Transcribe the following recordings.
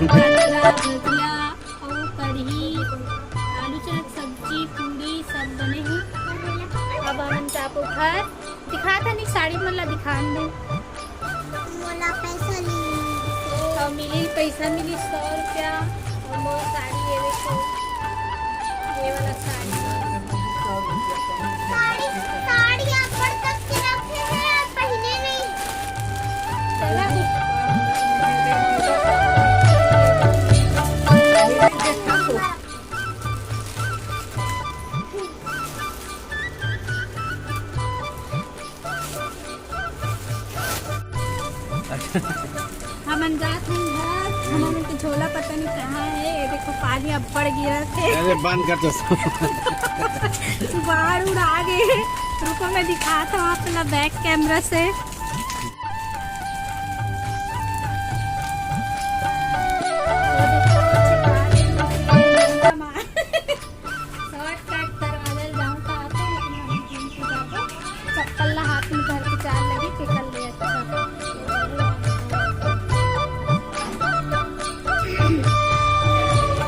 भजिया और कढ़ी, आलू चना सब्जी, पूरी सब बने हैं। अब हम चापो घर दिखा था नहीं साड़ी मतलब दिखान दे और मिली पैसा मिली 100 रुपया और वो साड़ी ये देखो ये वाला साड़ी चला हम जाते हैं घर, हमारे के झोला पता नहीं कहाँ है। ये देखो पानी अब पड़ गिरा थे। अरे बंद कर तो बाहर उड़ा गए। रुको मैं दिखाता हूँ अपना बैक कैमरा से। चप्पल हाथ में धर के चाल लगी कि कर लिया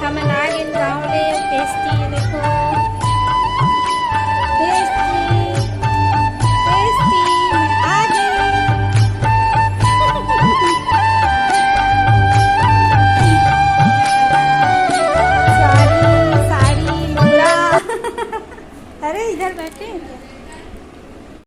हम आ गए गाँव ले पेस्टी देखो पेस्टी मैं आ गई। साड़ी साड़ी लुगड़ा अरे इधर बैठे